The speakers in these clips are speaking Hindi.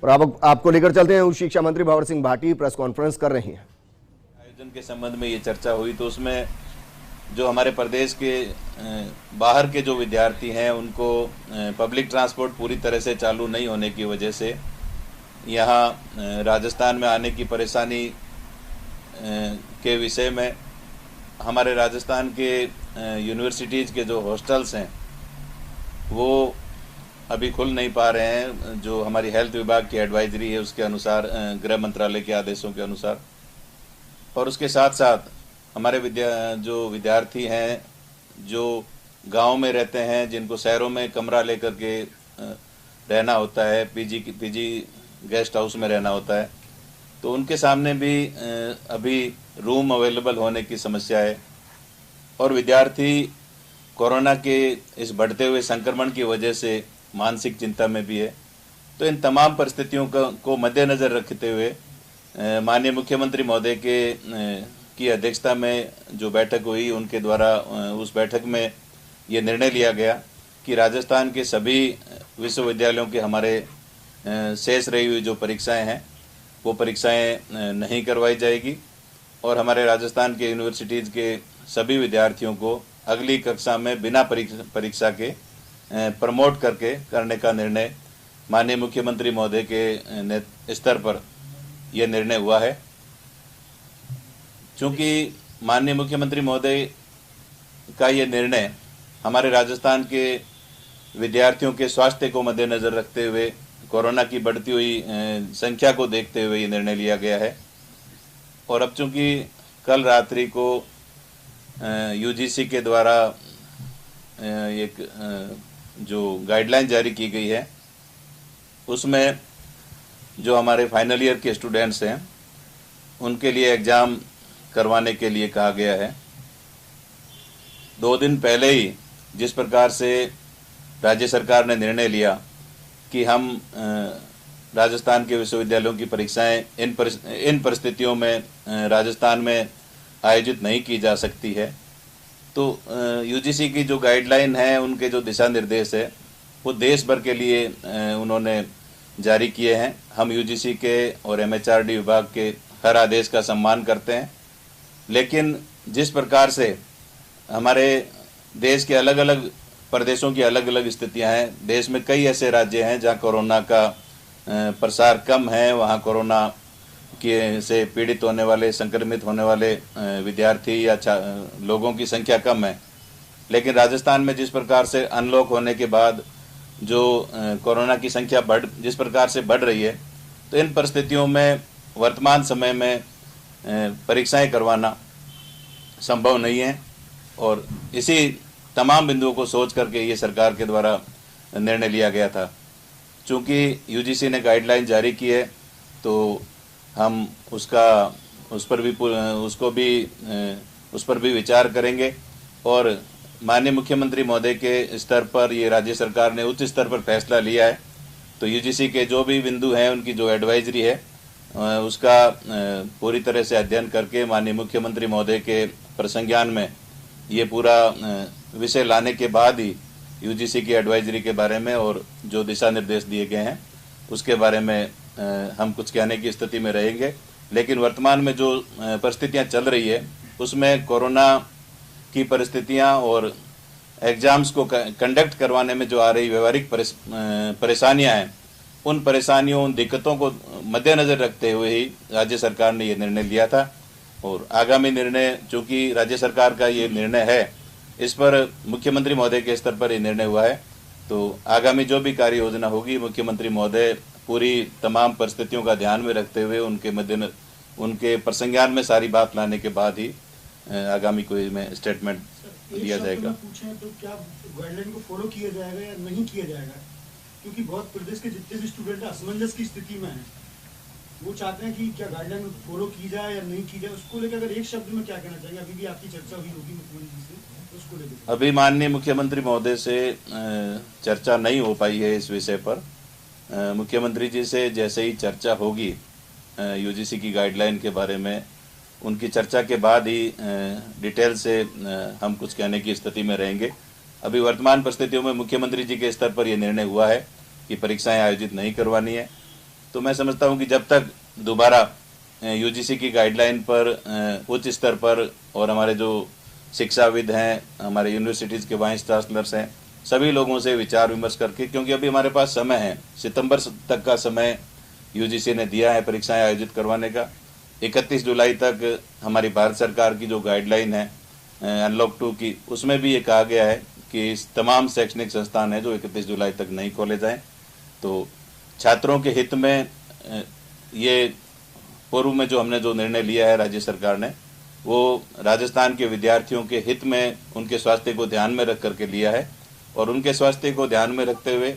और आपको लेकर चलते हैं। उच्च शिक्षा मंत्री भंवर सिंह भाटी प्रेस कॉन्फ्रेंस कर रही हैं। आयोजन के संबंध में ये चर्चा हुई तो उसमें जो हमारे प्रदेश के बाहर के जो विद्यार्थी हैं उनको पब्लिक ट्रांसपोर्ट पूरी तरह से चालू नहीं होने की वजह से यहाँ राजस्थान में आने की परेशानी के विषय में हमारे राजस्थान के यूनिवर्सिटीज़ के जो हॉस्टल्स हैं वो अभी खुल नहीं पा रहे हैं। जो हमारी हेल्थ विभाग की एडवाइजरी है उसके अनुसार, गृह मंत्रालय के आदेशों के अनुसार, और उसके साथ साथ हमारे जो विद्यार्थी हैं जो गांव में रहते हैं, जिनको शहरों में कमरा लेकर के रहना होता है, पीजी गेस्ट हाउस में रहना होता है, तो उनके सामने भी अभी रूम अवेलेबल होने की समस्या है। और विद्यार्थी कोरोना के इस बढ़ते हुए संक्रमण की वजह से मानसिक चिंता में भी है। तो इन तमाम परिस्थितियों को मद्देनज़र रखते हुए माननीय मुख्यमंत्री महोदय की अध्यक्षता में जो बैठक हुई, उनके द्वारा उस बैठक में ये निर्णय लिया गया कि राजस्थान के सभी विश्वविद्यालयों के हमारे शेष रही हुई जो परीक्षाएं हैं वो परीक्षाएं नहीं करवाई जाएगी और हमारे राजस्थान के यूनिवर्सिटीज़ के सभी विद्यार्थियों को अगली कक्षा में बिना परीक्षा के प्रमोट करने का निर्णय माननीय मुख्यमंत्री महोदय के स्तर पर यह निर्णय हुआ है। चूँकि माननीय मुख्यमंत्री महोदय का ये निर्णय हमारे राजस्थान के विद्यार्थियों के स्वास्थ्य को मद्देनज़र रखते हुए, कोरोना की बढ़ती हुई संख्या को देखते हुए ये निर्णय लिया गया है। और अब चूँकि कल रात्रि को यूजीसी के द्वारा एक जो गाइडलाइन जारी की गई है उसमें जो हमारे फाइनल ईयर के स्टूडेंट्स हैं उनके लिए एग्ज़ाम करवाने के लिए कहा गया है। 2 दिन पहले ही जिस प्रकार से राज्य सरकार ने निर्णय लिया कि हम राजस्थान के विश्वविद्यालयों की परीक्षाएं इन परिस्थितियों में राजस्थान में आयोजित नहीं की जा सकती है, तो यूजीसी की जो गाइडलाइन है, उनके जो दिशा निर्देश है वो देश भर के लिए उन्होंने जारी किए हैं। हम यूजीसी के और एमएचआरडी विभाग के हर आदेश का सम्मान करते हैं, लेकिन जिस प्रकार से हमारे देश के अलग अलग प्रदेशों की अलग अलग स्थितियां हैं, देश में कई ऐसे राज्य हैं जहां कोरोना का प्रसार कम है, वहां कोरोना के से पीड़ित होने वाले, संक्रमित होने वाले विद्यार्थी या लोगों की संख्या कम है। लेकिन राजस्थान में जिस प्रकार से अनलॉक होने के बाद जो कोरोना की संख्या जिस प्रकार से बढ़ रही है, तो इन परिस्थितियों में वर्तमान समय में परीक्षाएं करवाना संभव नहीं है। और इसी तमाम बिंदुओं को सोच करके ये सरकार के द्वारा निर्णय लिया गया था। चूँकि यूजीसी ने गाइडलाइन जारी की है तो हम उस पर भी विचार करेंगे और माननीय मुख्यमंत्री महोदय के स्तर पर ये राज्य सरकार ने उच्च स्तर पर फैसला लिया है। तो यूजीसी के जो भी बिंदु हैं, उनकी जो एडवाइजरी है उसका पूरी तरह से अध्ययन करके माननीय मुख्यमंत्री महोदय के प्रसंज्ञान में ये पूरा विषय लाने के बाद ही यूजीसी की एडवाइजरी के बारे में और जो दिशा निर्देश दिए गए हैं उसके बारे में हम कुछ कहने की स्थिति में रहेंगे। लेकिन वर्तमान में जो परिस्थितियां चल रही है उसमें कोरोना की परिस्थितियां और एग्जाम्स को कंडक्ट करवाने में जो आ रही व्यवहारिक परेशानियां हैं, उन परेशानियों, उन दिक्कतों को मद्देनज़र रखते हुए ही राज्य सरकार ने ये निर्णय लिया था। और आगामी निर्णय, चूँकि राज्य सरकार का ये निर्णय है, इस पर मुख्यमंत्री महोदय के स्तर पर ये निर्णय हुआ है, तो आगामी जो भी कार्य योजना होगी मुख्यमंत्री महोदय पूरी तमाम परिस्थितियों का ध्यान में रखते हुए उनके प्रसंज्ञान में सारी बात लाने के बाद ही आगामी कोई में स्टेटमेंट दिया जाएगा। पूछें तो क्या गाइडलाइन को फॉलो किया जाएगा या नहीं किया जाएगा? क्योंकि बहुत प्रदेश के जितने भी स्टूडेंट असमंजस की स्थिति में हैं, वो चाहते हैं कि क्या गाइडलाइन फॉलो की जाए या नहीं की जाए। उसको लेकर अगर एक शब्द में क्या कहना चाहिए? अभी भी आपकी चर्चा हुई होगी मुख्यमंत्री से, उसको लेकर। अभी माननीय मुख्यमंत्री महोदय से चर्चा नहीं हो पाई है इस विषय पर। मुख्यमंत्री जी से जैसे ही चर्चा होगी यूजीसी की गाइडलाइन के बारे में, उनकी चर्चा के बाद ही डिटेल से हम कुछ कहने की स्थिति में रहेंगे। अभी वर्तमान परिस्थितियों में मुख्यमंत्री जी के स्तर पर यह निर्णय हुआ है कि परीक्षाएं आयोजित नहीं करवानी है। तो मैं समझता हूं कि जब तक दोबारा यूजीसी की गाइडलाइन पर उच्च स्तर पर और हमारे जो शिक्षाविद हैं, हमारे यूनिवर्सिटीज़ के वाइस चांसलर्स हैं, सभी लोगों से विचार विमर्श करके, क्योंकि अभी हमारे पास समय है, सितंबर तक का समय यूजीसी ने दिया है परीक्षाएं आयोजित करवाने का। 31 जुलाई तक हमारी भारत सरकार की जो गाइडलाइन है अनलॉक 2 की, उसमें भी ये कहा गया है कि तमाम शैक्षणिक संस्थान है जो 31 जुलाई तक नहीं खोले जाएं। तो छात्रों के हित में ये पूर्व में जो हमने जो निर्णय लिया है राज्य सरकार ने, वो राजस्थान के विद्यार्थियों के हित में उनके स्वास्थ्य को ध्यान में रख करके लिया है, और उनके स्वास्थ्य को ध्यान में रखते हुए,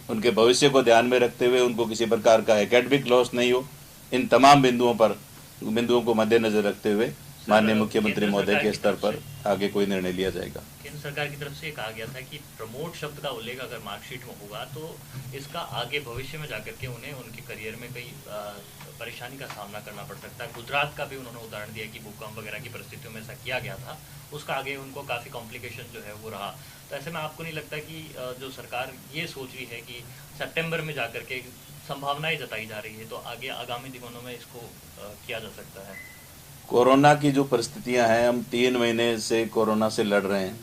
उनके भविष्य को ध्यान में रखते हुए, उनको किसी प्रकार का एकेडमिक लॉस नहीं हो, इन तमाम बिंदुओं को मद्देनजर रखते हुए माननीय मुख्यमंत्री महोदय के स्तर पर आगे कोई निर्णय लिया जाएगा। केंद्र सरकार की तरफ से कहा गया था कि प्रमोट शब्द का उल्लेख अगर मार्कशीट में होगा तो इसका आगे भविष्य में जाकर के उन्हें उनके करियर में कई परेशानी का सामना करना पड़ सकता है। गुजरात का भी उन्होंने उदाहरण दिया कि भूकंप वगैरह की परिस्थितियों में ऐसा किया गया था, उसका आगे उनको काफ़ी कॉम्प्लिकेशन जो है वो रहा। तो ऐसे में आपको नहीं लगता कि जो सरकार ये सोच रही है कि सितंबर में जाकर के संभावनाएं जताई जा रही है, तो आगे आगामी दिनों में इसको किया जा सकता है? कोरोना की जो परिस्थितियां हैं, हम 3 महीने से कोरोना से लड़ रहे हैं।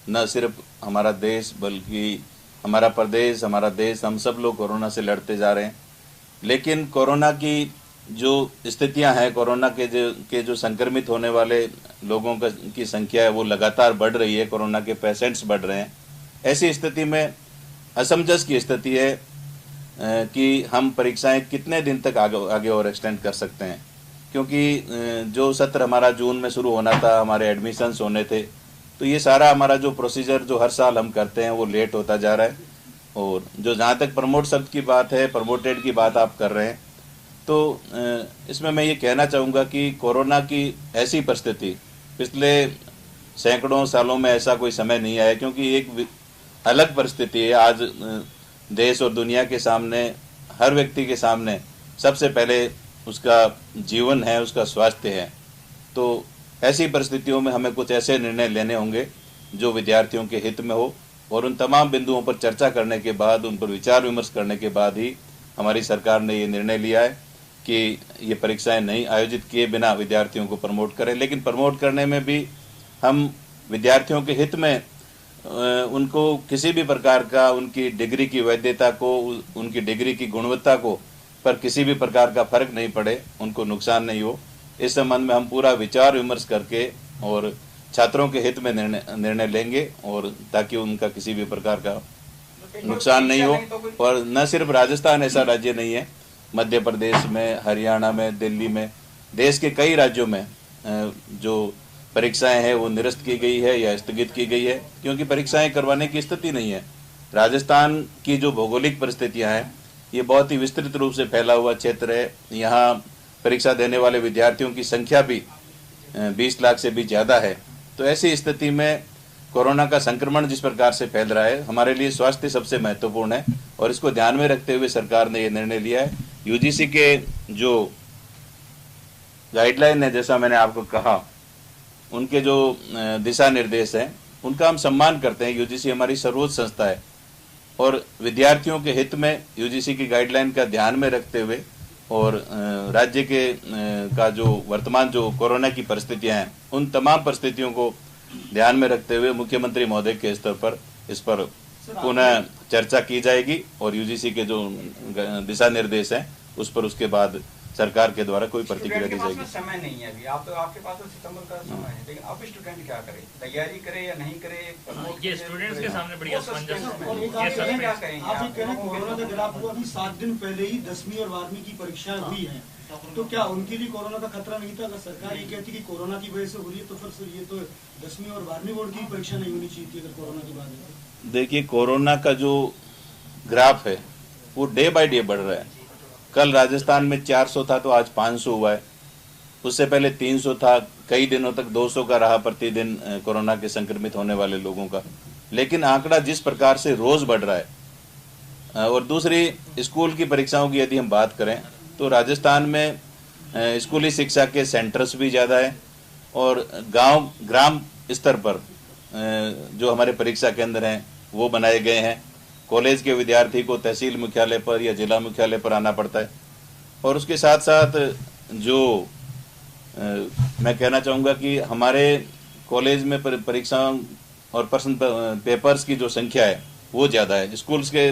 न सिर्फ हमारा देश बल्कि हमारा प्रदेश, हमारा देश, हम सब लोग कोरोना से लड़ते जा रहे हैं। लेकिन कोरोना की जो स्थितियां हैं, कोरोना के जो संक्रमित होने वाले लोगों की संख्या है वो लगातार बढ़ रही है, कोरोना के पेशेंट्स बढ़ रहे हैं। ऐसी स्थिति में असमंजस की स्थिति है कि हम परीक्षाएं कितने दिन तक आगे और एक्सटेंड कर सकते हैं, क्योंकि जो सत्र हमारा जून में शुरू होना था, हमारे एडमिशन्स होने थे, तो ये सारा हमारा जो प्रोसीजर जो हर साल हम करते हैं वो लेट होता जा रहा है। और जो जहाँ तक प्रमोट शब्द की बात है, प्रमोटेड की बात आप कर रहे हैं, तो इसमें मैं ये कहना चाहूँगा कि कोरोना की ऐसी परिस्थिति पिछले सैकड़ों सालों में ऐसा कोई समय नहीं आया, क्योंकि एक अलग परिस्थिति है। आज देश और दुनिया के सामने, हर व्यक्ति के सामने सबसे पहले उसका जीवन है, उसका स्वास्थ्य है। तो ऐसी परिस्थितियों में हमें कुछ ऐसे निर्णय लेने होंगे जो विद्यार्थियों के हित में हो, और उन तमाम बिंदुओं पर चर्चा करने के बाद, उन पर विचार विमर्श करने के बाद ही हमारी सरकार ने ये निर्णय लिया है कि ये परीक्षाएं नहीं आयोजित किए बिना विद्यार्थियों को प्रमोट करें। लेकिन प्रमोट करने में भी हम विद्यार्थियों के हित में उनको किसी भी प्रकार का, उनकी डिग्री की वैधता को, उनकी डिग्री की गुणवत्ता को पर किसी भी प्रकार का फर्क नहीं पड़े, उनको नुकसान नहीं हो, इस संबंध में हम पूरा विचार विमर्श करके और छात्रों के हित में निर्णय लेंगे, और ताकि उनका किसी भी प्रकार का नुकसान नहीं हो। और न सिर्फ राजस्थान ऐसा राज्य नहीं है, मध्य प्रदेश में, हरियाणा में, दिल्ली में, देश के कई राज्यों में जो परीक्षाएं हैं वो निरस्त की गई है या स्थगित की गई है, क्योंकि परीक्षाएं करवाने की स्थिति नहीं है। राजस्थान की जो भौगोलिक परिस्थितियां हैं, ये बहुत ही विस्तृत रूप से फैला हुआ क्षेत्र है। यहाँ परीक्षा देने वाले विद्यार्थियों की संख्या भी 20 लाख से भी ज़्यादा है। तो ऐसी स्थिति में कोरोना का संक्रमण जिस प्रकार से फैल रहा है, हमारे लिए स्वास्थ्य सबसे महत्वपूर्ण है, और इसको ध्यान में रखते हुए सरकार ने ये निर्णय लिया है। यूजीसी के जो गाइडलाइन है, जैसा मैंने आपको कहा, उनके जो दिशा निर्देश हैं उनका हम सम्मान करते हैं। यूजीसी हमारी सर्वोच्च संस्था है, और विद्यार्थियों के हित में यूजीसी की गाइडलाइन का ध्यान में रखते हुए और राज्य के का जो वर्तमान जो कोरोना की परिस्थितियां हैं, उन तमाम परिस्थितियों को ध्यान में रखते हुए मुख्यमंत्री महोदय के स्तर पर इस पर पुनः चर्चा की जाएगी, और यूजीसी के जो दिशा निर्देश हैं उस पर उसके बाद सरकार के द्वारा कोई प्रतिक्रिया दी जाएगी। समय नहीं है अभी, आप तो आपके पास तो सितंबर का समय है, लेकिन अब स्टूडेंट क्या करे, तैयारी करे या नहीं करे? ये स्टूडेंट्स के सामने बड़ी असमंजस और एक आप ये कह रहे हैं कोरोना का गिराफ हुआ, अभी 7 दिन पहले ही 10वीं और 12वीं की परीक्षाएं हुई हैं, तो क्या उनके लिए कोरोना का खतरा नहीं था? अगर सरकार ये कहती कि कोरोना की वजह से हो रही है, तो फिर ये तो 10वीं और 12वीं बोर्ड की परीक्षा नहीं होनी चाहिए थी अगर कोरोना की बात है। देखिए, कोरोना का जो ग्राफ है वो डे बाय डे बढ़ रहा है। कल राजस्थान में 400 था, तो आज 500 हुआ है। उससे पहले 300 था, कई दिनों तक 200 का रहा प्रतिदिन कोरोना के संक्रमित होने वाले लोगों का। लेकिन आंकड़ा जिस प्रकार से रोज बढ़ रहा है, और दूसरी स्कूल की परीक्षाओं की यदि हम बात करें तो राजस्थान में स्कूली शिक्षा के सेंटर्स भी ज़्यादा है, और ग्राम स्तर पर जो हमारे परीक्षा केंद्र हैं वो बनाए गए हैं, कॉलेज के विद्यार्थी को तहसील मुख्यालय पर या जिला मुख्यालय पर आना पड़ता है। और उसके साथ साथ जो मैं कहना चाहूँगा कि हमारे कॉलेज में परीक्षाओं और प्रश्न पेपर्स की जो संख्या है वो ज़्यादा है। स्कूल्स के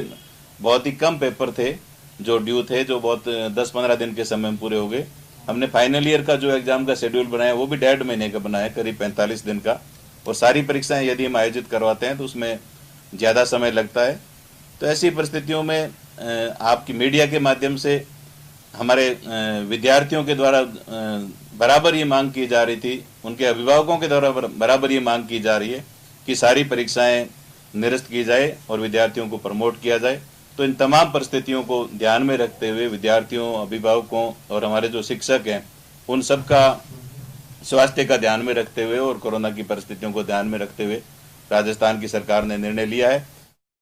बहुत ही कम पेपर थे जो ड्यू थे, जो बहुत 10-15 दिन के समय में पूरे हो गए। हमने फाइनल ईयर का जो एग्जाम का शेड्यूल बनाया वो भी 1.5 महीने का बनाया, करीब 45 दिन का। और सारी परीक्षाएं यदि हम आयोजित करवाते हैं तो उसमें ज़्यादा समय लगता है। तो ऐसी परिस्थितियों में आपकी मीडिया के माध्यम से हमारे विद्यार्थियों के द्वारा बराबर ये मांग की जा रही थी, उनके अभिभावकों के द्वारा बराबर ये मांग की जा रही है कि सारी परीक्षाएं निरस्त की जाए और विद्यार्थियों को प्रमोट किया जाए। तो इन तमाम परिस्थितियों को ध्यान में रखते हुए विद्यार्थियों, अभिभावकों और हमारे जो शिक्षक हैं उन सब का स्वास्थ्य का ध्यान में रखते हुए और कोरोना की परिस्थितियों को ध्यान में रखते हुए राजस्थान की सरकार ने निर्णय लिया है